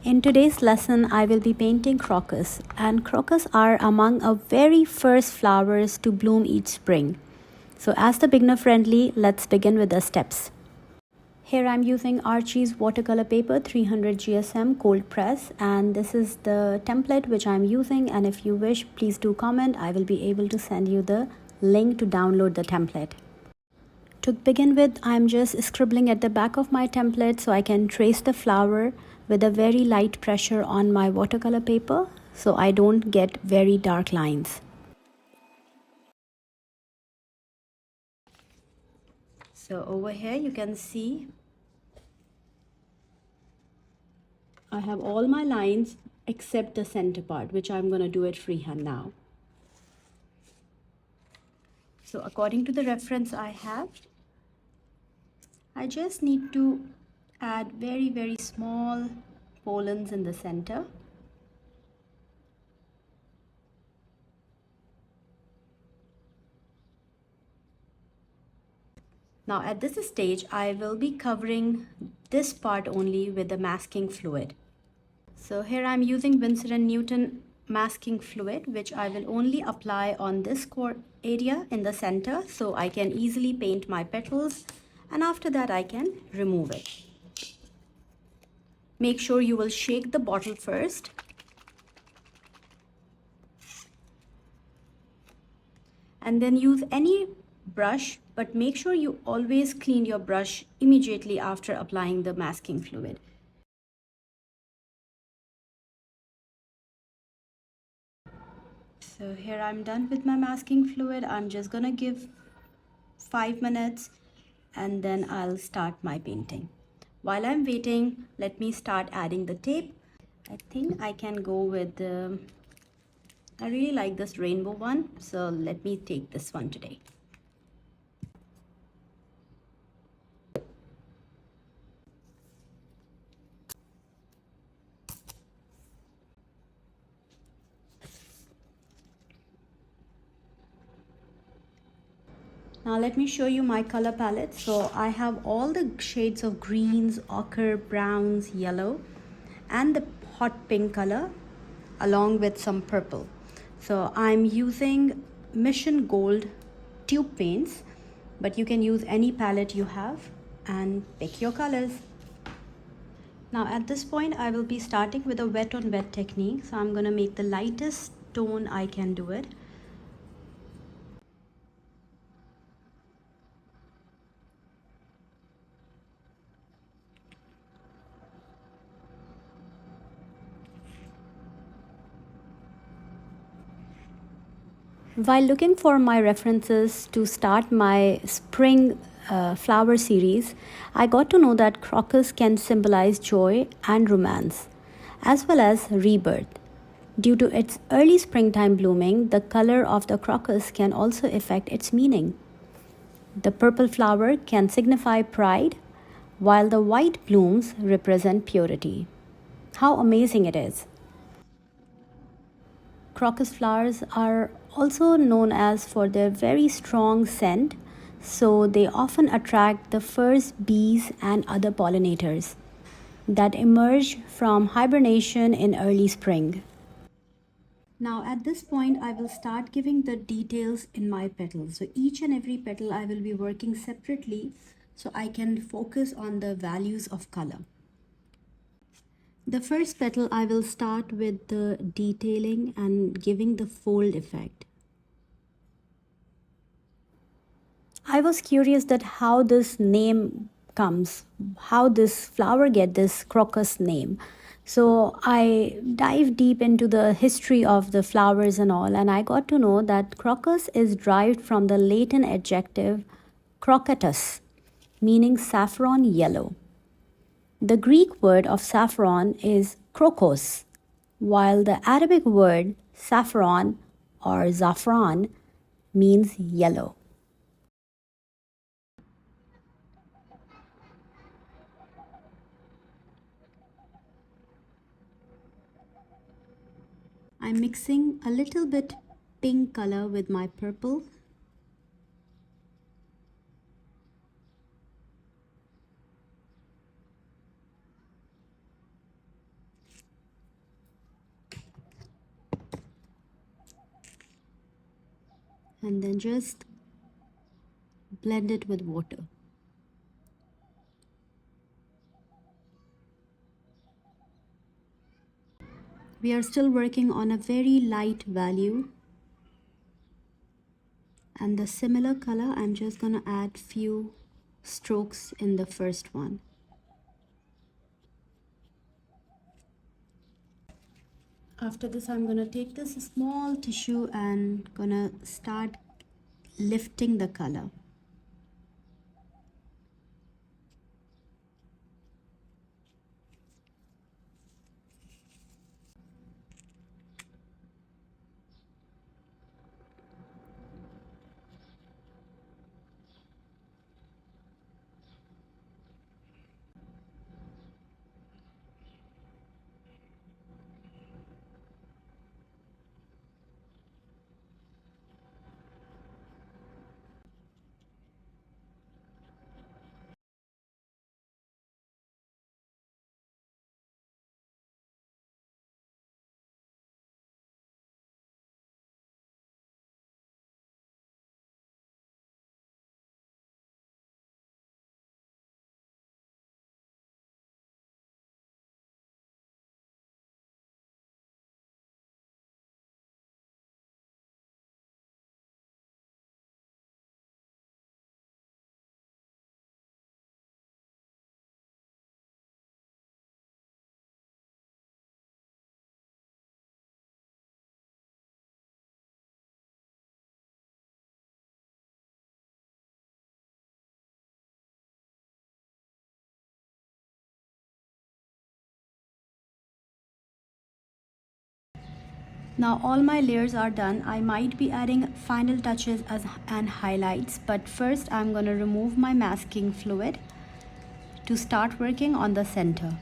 In today's lesson, I will be painting crocus, and crocus are among our very first flowers to bloom each spring. So as the beginner friendly, let's begin with the steps. Here I'm using Archie's watercolor paper 300 GSM cold press, and this is the template which I'm using, and if you wish, please do comment. I will be able to send you the link to download the template. To begin with, I'm just scribbling at the back of my template so I can trace the flower with a very light pressure on my watercolor paper so I don't get very dark lines. So over here you can see I have all my lines except the center part, which I'm going to do it freehand now. So according to the reference I have, I just need to add very small pollens in the center. Now at this stage, I will be covering this part only with the masking fluid. So here I'm using Winsor & Newton masking fluid, which I will only apply on this core area in the center so I can easily paint my petals, and after that I can remove it. Make sure you will shake the bottle first. And then use any brush, but make sure you always clean your brush immediately after applying the masking fluid. So here I'm done with my masking fluid. I'm just gonna give 5 minutes and then I'll start my painting. While I'm waiting, let me start adding the tape. I think I can go with I really like this rainbow one, so let me take this one today. Now let me show you my color palette. So I have all the shades of greens, ochre, browns, yellow, and the hot pink color along with some purple. So I'm using Mission Gold tube paints, but you can use any palette you have and pick your colors. Now at this point I will be starting with a wet on wet technique. So I'm going to make the lightest tone I can do it. While looking for my references to start my spring flower series, I got to know that crocus can symbolize joy and romance, as well as rebirth. Due to its early springtime blooming, the color of the crocus can also affect its meaning. The purple flower can signify pride, while the white blooms represent purity. How amazing it is! Crocus flowers are also known as for their very strong scent, so they often attract the first bees and other pollinators that emerge from hibernation in early spring. Now at this point I will start giving the details in my petals. So each and every petal I will be working separately so I can focus on the values of color. The first petal I will start with the detailing and giving the fold effect. I was curious that how this name comes, how this flower get this crocus name. So I dived deep into the history of the flowers and all, and I got to know that crocus is derived from the Latin adjective crocatus, meaning saffron yellow. The Greek word of saffron is crocos, while the Arabic word saffron or zafran means yellow. I'm mixing a little bit pink color with my purple. and then just blend it with water. We are still working on a very light value, and the similar color, I'm just gonna add few strokes in the first one. After this, I'm gonna take this small tissue and gonna start lifting the color. Now all my layers are done. I might be adding final touches and highlights, but first I'm going to remove my masking fluid to start working on the center.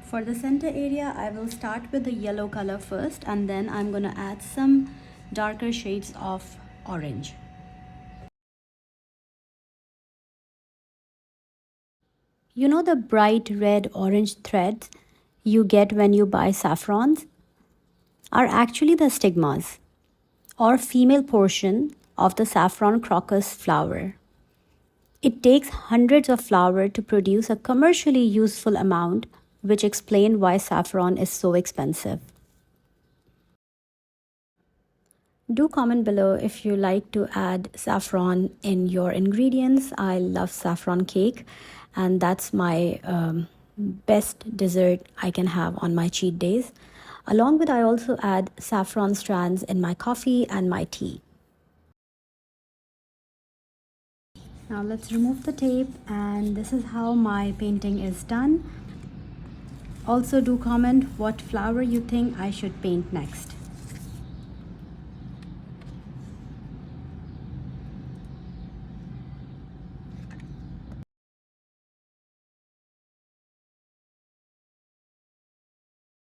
For the center area, I will start with the yellow color first, and then I'm going to add some darker shades of orange. You know the bright red orange threads you get when you buy saffrons are actually the stigmas or female portion of the saffron crocus flower. It takes hundreds of flowers to produce a commercially useful amount, which explains why saffron is so expensive. Do comment below if you like to add saffron in your ingredients. I love saffron cake, and that's my best dessert I can have on my cheat days. Along with, I also add saffron strands in my coffee and my tea. Now let's remove the tape, and this is how my painting is done. Also do comment what flower you think I should paint next.